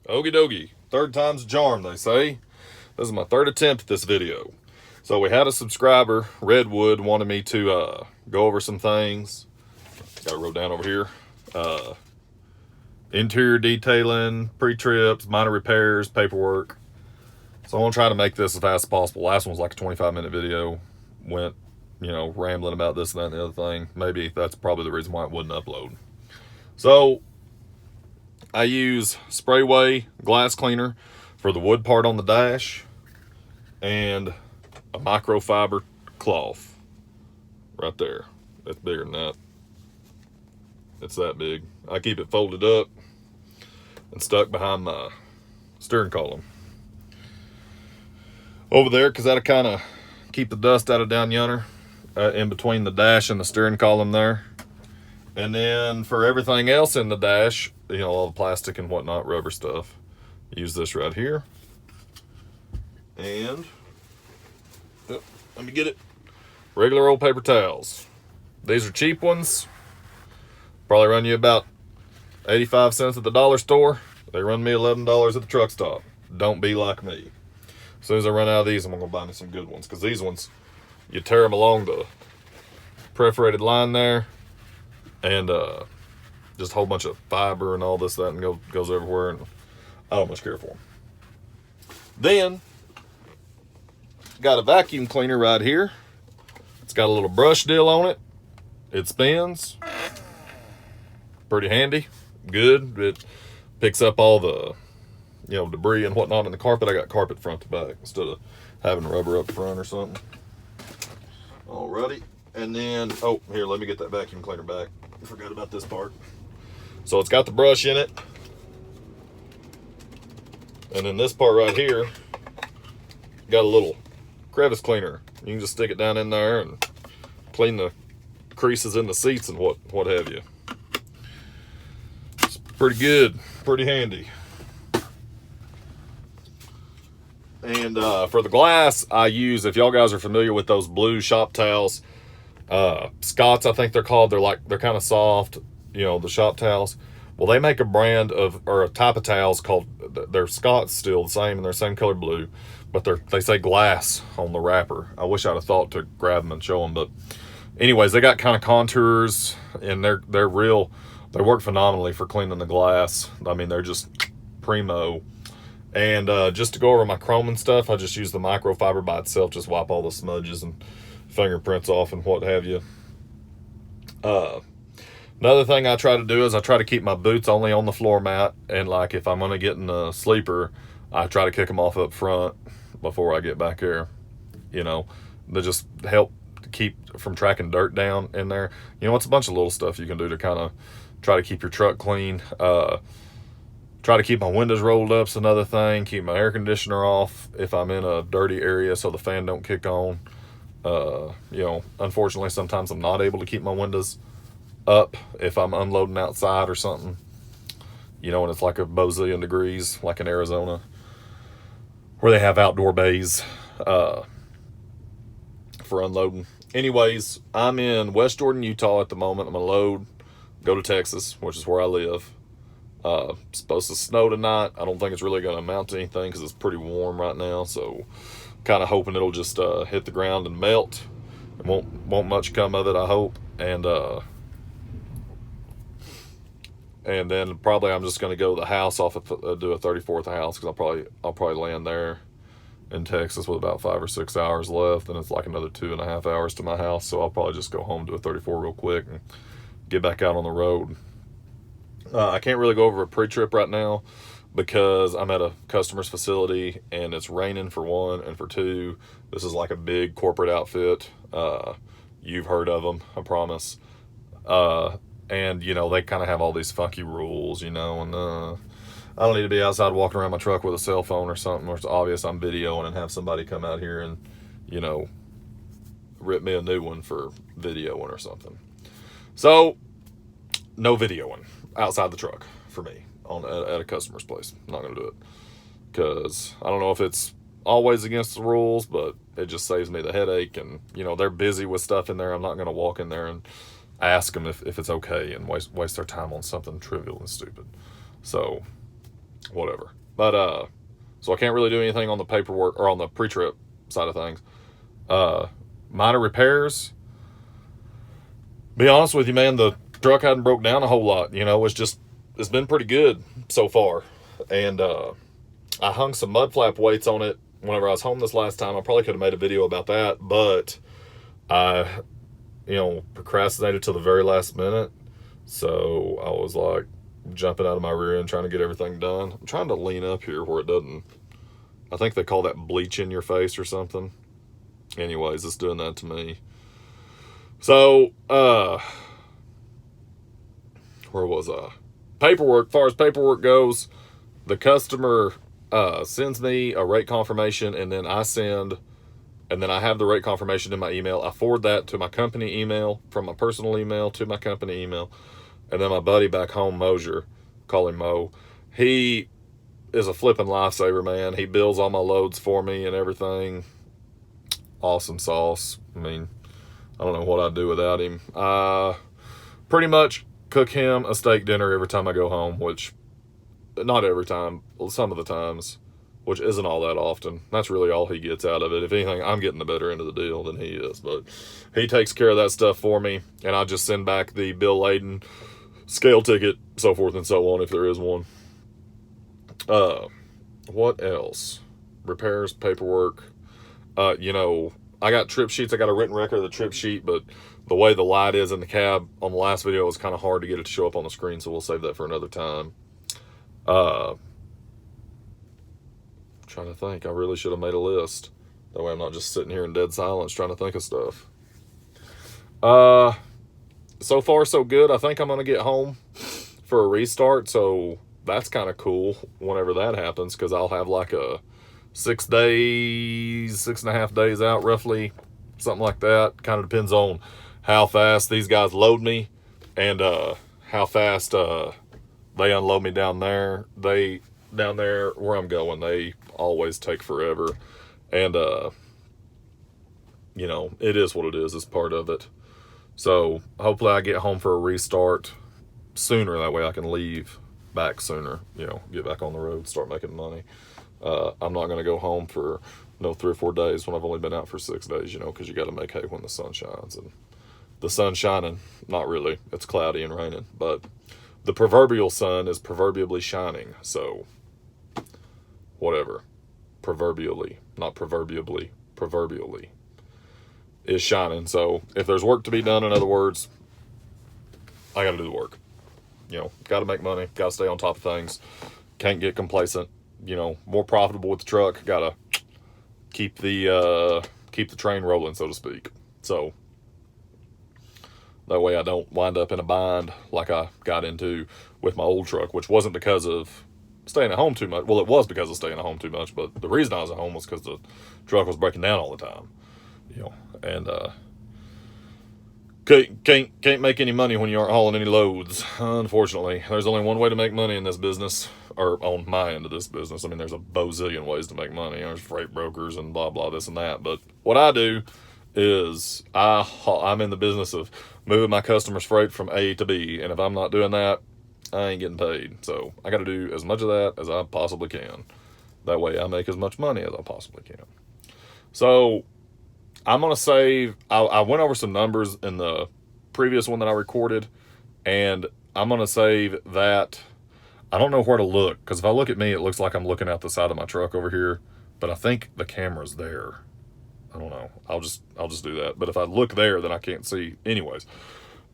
Okie dokie. Third time's a charm, they say. This is my third attempt at this video. So we had a subscriber, Redwood, wanted me to go over some things. Got it wrote down over here. Interior detailing, pre-trips, minor repairs, paperwork. So I want to try to make this as fast as possible. Last one was like a 25-minute video. Went, rambling about this, that, and the other thing. Maybe that's probably the reason why it wouldn't upload. So I use Sprayway glass cleaner for the wood part on the dash and a microfiber cloth right there. That's bigger than that. It's that big. I keep it folded up and stuck behind my steering column over there, because that'll kind of keep the dust out of down yonder in between the dash and the steering column there. And then for everything else in the dash, all the plastic and whatnot, rubber stuff, use this right here. And let me get it. Regular old paper towels. These are cheap ones. Probably run you about 85 cents at the dollar store. They run me $11 at the truck stop. Don't be like me. As soon as I run out of these, I'm going to buy me some good ones. Because these ones, you tear them along the perforated line there. And just a whole bunch of fiber and all this, that, and goes everywhere. And I don't much care for them. Then, got a vacuum cleaner right here. It's got a little brush deal on it. It spins. Pretty handy. Good. It picks up all the debris and whatnot in the carpet. I got carpet front to back instead of having rubber up front or something. Alrighty. And then, here, let me get that vacuum cleaner back. I forgot about this part. So it's got the brush in it. And then this part right here got a little crevice cleaner. You can just stick it down in there and clean the creases in the seats and what have you. It's pretty good, pretty handy. And for the glass, I use, if y'all guys are familiar with those blue shop towels, Scott's, I think they're called. They're kind of soft, the shop towels. Well, they make a brand or a type of towels called, they're Scott's still the same, and they're same color blue, but they say glass on the wrapper. I wish I'd have thought to grab them and show them, but anyways, they got kind of contours, and they're real. They work phenomenally for cleaning the glass. I mean, they're just primo. And just to go over my chrome and stuff, I just use the microfiber by itself. Just wipe all the smudges and fingerprints off and what have you. Another thing I try to do is I try to keep my boots only on the floor mat. And like if I'm going to get in a sleeper, I try to kick them off up front before I get back there. They just help to keep from tracking dirt down in there. It's a bunch of little stuff you can do to kind of try to keep your truck clean. Try to keep my windows rolled up is another thing. Keep my air conditioner off if I'm in a dirty area so the fan don't kick on. Unfortunately, sometimes I'm not able to keep my windows up if I'm unloading outside or something. And it's like a bazillion degrees, like in Arizona, where they have outdoor bays for unloading. Anyways, I'm in West Jordan, Utah at the moment. I'm going to load, go to Texas, which is where I live. Supposed to snow tonight. I don't think it's really going to amount to anything because it's pretty warm right now. So, kind of hoping it'll just hit the ground and melt. It won't much come of it, I hope. And then probably I'm just going to go to the house off of do a 34th house, because I'll probably land there in Texas with about 5 or 6 hours left, and it's like another 2.5 hours to my house. So I'll probably just go home, do a 34 real quick, and get back out on the road. I can't really go over a pre-trip right now because I'm at a customer's facility and it's raining for one, and for two, this is like a big corporate outfit. You've heard of them, I promise. And they kind of have all these funky rules, and I don't need to be outside walking around my truck with a cell phone or something where it's obvious I'm videoing and have somebody come out here and, rip me a new one for videoing or something. So, no videoing outside the truck for me at a customer's place. I'm not going to do it because I don't know if it's always against the rules, but it just saves me the headache. And they're busy with stuff in there. I'm not going to walk in there and ask them if it's okay and waste their time on something trivial and stupid. So whatever. But so I can't really do anything on the paperwork or on the pre-trip side of things. Minor repairs. Be honest with you, man, the truck hadn't broke down a whole lot. It's been pretty good so far. And I hung some mud flap weights on it whenever I was home this last time. I probably could have made a video about that, but I, procrastinated till the very last minute. So I was like jumping out of my rear end trying to get everything done. I'm trying to lean up here where it doesn't. I think they call that bleaching your face or something. Anyways, it's doing that to me. So, where was I? Paperwork. As far as paperwork goes, the customer sends me a rate confirmation, and then I have the rate confirmation in my email. I forward that to my company email, from my personal email to my company email. And then my buddy back home, Mosier, call him Mo, he is a flipping lifesaver, man. He bills all my loads for me and everything. Awesome sauce. I mean, I don't know what I'd do without him. Pretty much cook him a steak dinner every time I go home, which, not every time, some of the times, which isn't all that often. That's really all he gets out of it. If anything, I'm getting the better end of the deal than he is. But he takes care of that stuff for me, and I just send back the bill laden, scale ticket, so forth and so on, if there is one. What else? Repairs, paperwork. I got trip sheets. I got a written record of the trip sheet, but the way the light is in the cab on the last video, it was kind of hard to get it to show up on the screen, so we'll save that for another time. Trying to think. I really should have made a list. That way I'm not just sitting here in dead silence trying to think of stuff. So far so good. I think I'm going to get home for a restart, so that's kind of cool whenever that happens, because I'll have like a 6.5 days out roughly, something like that. Kind of depends on how fast these guys load me and how fast they unload me down there. Down there where I'm going, they always take forever, and it is what it is. It's part of it. So hopefully I get home for a restart sooner, that way I can leave back sooner, get back on the road, start making money. I'm not going to go home for 3 or 4 days when I've only been out for 6 days, because you got to make hay when the sun shines. And the sun's shining, not really, it's cloudy and raining, but the proverbial sun is proverbially shining. So whatever, proverbially, not proverbially, proverbially is shining. So if there's work to be done, in other words, I got to do the work. Got to make money, got to stay on top of things, can't get complacent. More profitable with the truck, got to keep the train rolling, so to speak. So that way I don't wind up in a bind like I got into with my old truck, which wasn't because of staying at home too much. Well, it was because of staying at home too much, but the reason I was at home was because the truck was breaking down all the time. And can't make any money when you aren't hauling any loads. Unfortunately, there's only one way to make money in this business, or on my end of this business. I mean, there's a bazillion ways to make money. There's freight brokers and blah blah, this and that. But what I do is I'm in the business of moving my customers' freight from A to B, and if I'm not doing that, I ain't getting paid. So I got to do as much of that as I possibly can. That way I make as much money as I possibly can. So I'm going to save, I went over some numbers in the previous one that I recorded, and I'm going to save that. I don't know where to look, because if I look at me, it looks like I'm looking out the side of my truck over here, but I think the camera's there. I don't know. I'll just do that. But if I look there, then I can't see. Anyways,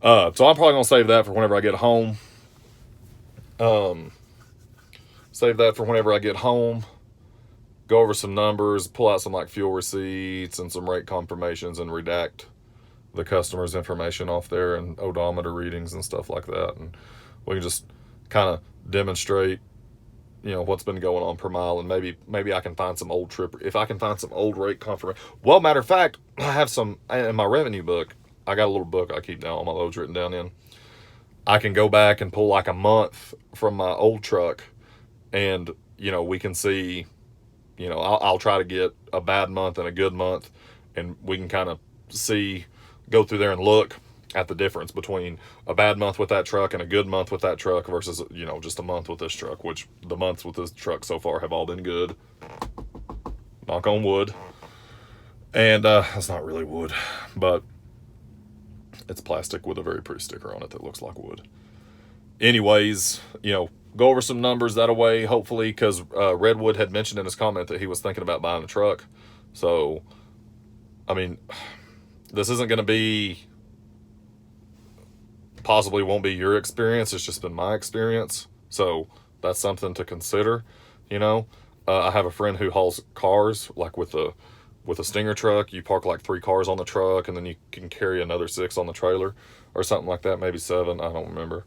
so I'm probably going to save that for whenever I get home. Save that for whenever I get home. Go over some numbers, pull out some like fuel receipts and some rate confirmations, and redact the customer's information off there and odometer readings and stuff like that. And we can just kind of demonstrate, what's been going on per mile, and maybe I can find some old trip. If I can find some old rate confirmation. Well, matter of fact, I have some in my revenue book. I got a little book I keep down all my loads written down in. I can go back and pull like a month from my old truck, and we can see. I'll try to get a bad month and a good month, and we can kind of go through there and look at the difference between a bad month with that truck and a good month with that truck versus, you know, just a month with this truck, which the months with this truck so far have all been good. Knock on wood. And that's not really wood, but it's plastic with a very pretty sticker on it that looks like wood. Anyways, you know, go over some numbers that way, hopefully, because Redwood had mentioned in his comment that he was thinking about buying a truck. So, I mean, this isn't going to be, possibly won't be your experience. It's just been my experience. So that's something to consider, you know. I have a friend who hauls cars, like with a Stinger truck. You park like 3 cars on the truck, and then you can carry another 6 on the trailer or something like that, maybe 7, I don't remember.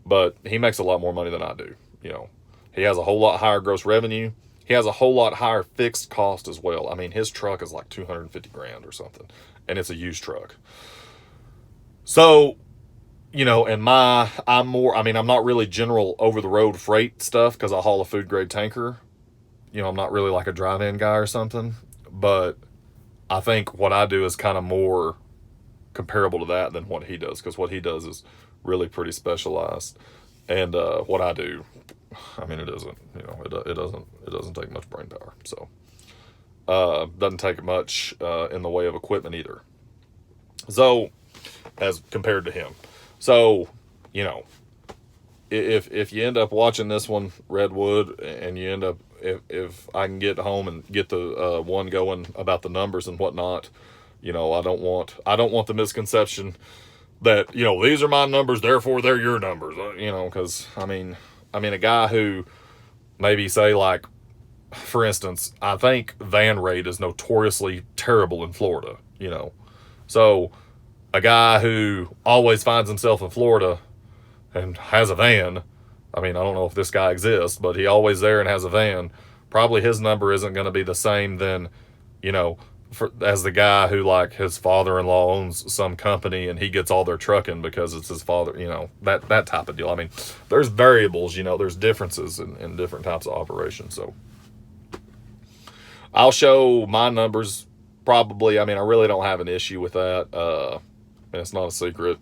But he makes a lot more money than I do, you know. He has a whole lot higher gross revenue. He has a whole lot higher fixed cost as well. I mean, his truck is like 250 grand or something, and it's a used truck. So, you know, and I'm not really general over the road freight stuff because I haul a food grade tanker. You know, I'm not really like a drive-in guy or something, but I think what I do is kind of more comparable to that than what he does, because what he does is really pretty specialized. And what I do, I mean, it isn't, you know, it doesn't take much brain power. So doesn't take much in the way of equipment either. So as compared to him. So, you know, if you end up watching this one, Redwood, and you end up, if I can get home and get the one going about the numbers and whatnot, you know, I don't want the misconception that, you know, these are my numbers, therefore they're your numbers, you know, because I mean a guy who maybe say, like, for instance, I think van rate is notoriously terrible in Florida, you know. So a guy who always finds himself in Florida and has a van, I mean, I don't know if this guy exists, but he always there and has a van, probably his number isn't going to be the same than, you know, as the guy who, like, his father-in-law owns some company and he gets all their trucking because it's his father, you know, that type of deal. I mean, there's variables, you know, there's differences in different types of operations. So I'll show my numbers probably. I mean, I really don't have an issue with that. And it's not a secret.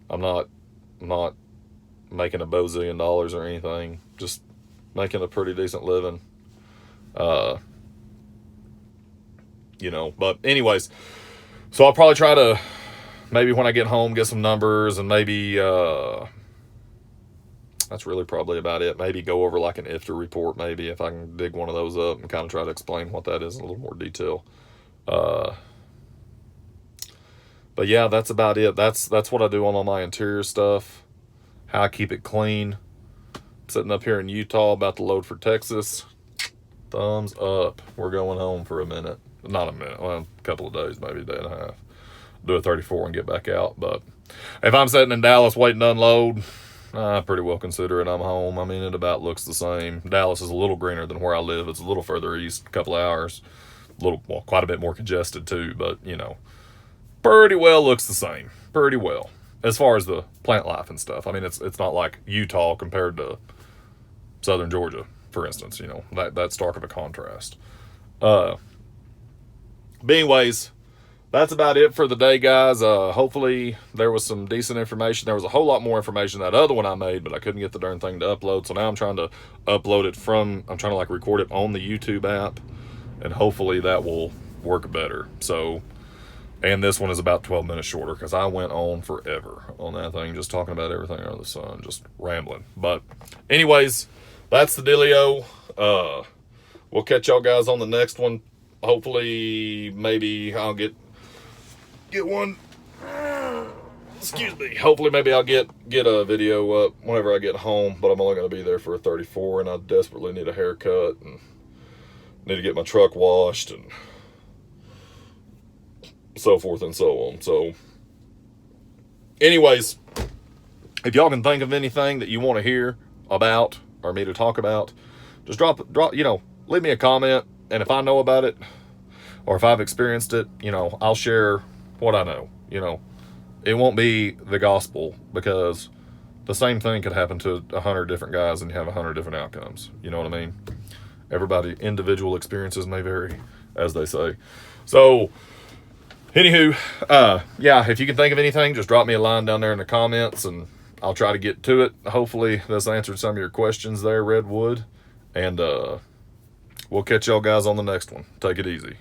I'm not making a bazillion dollars or anything, just making a pretty decent living. You know, but anyways, so I'll probably try to, maybe when I get home, get some numbers, and maybe that's really probably about it. Maybe go over like an IFTA report, maybe, if I can dig one of those up and kind of try to explain what that is in a little more detail. But yeah, that's about it. That's what I do on all my interior stuff. How I keep it clean. Sitting up here in Utah, about to load for Texas. Thumbs up. We're going home for a minute. Not a minute. Well, a couple of days, maybe a day and a half. Do a 34 and get back out. But if I'm sitting in Dallas waiting to unload, I pretty well consider it I'm home. I mean, it about looks the same. Dallas is a little greener than where I live. It's a little further east, a couple of hours. Quite a bit more congested too, but, you know, pretty well looks the same. Pretty well. As far as the plant life and stuff. I mean, it's not like Utah compared to southern Georgia, for instance, you know, that's stark of a contrast. But anyways, that's about it for the day, guys. Hopefully there was some decent information. There was a whole lot more information than that other one I made, but I couldn't get the darn thing to upload. So now I'm trying to upload it I'm trying to like record it on the YouTube app, and hopefully that will work better. So, and this one is about 12 minutes shorter because I went on forever on that thing, just talking about everything under the sun, just rambling. But anyways, that's the dealio. We'll catch y'all guys on the next one. Hopefully, maybe I'll get one. Excuse me. Hopefully, maybe I'll get a video up whenever I get home. But I'm only going to be there for a 34, and I desperately need a haircut and need to get my truck washed and so forth and so on. So, anyways, if y'all can think of anything that you want to hear about or me to talk about, just drop, you know, leave me a comment. And if I know about it or if I've experienced it, you know, I'll share what I know. You know, it won't be the gospel, because the same thing could happen to 100 different guys and you have 100 different outcomes. You know what I mean? Everybody, individual experiences may vary, as they say. So, Anywho, yeah, if you can think of anything, just drop me a line down there in the comments and I'll try to get to it. Hopefully this answered some of your questions there, Redwood. And we'll catch y'all guys on the next one. Take it easy.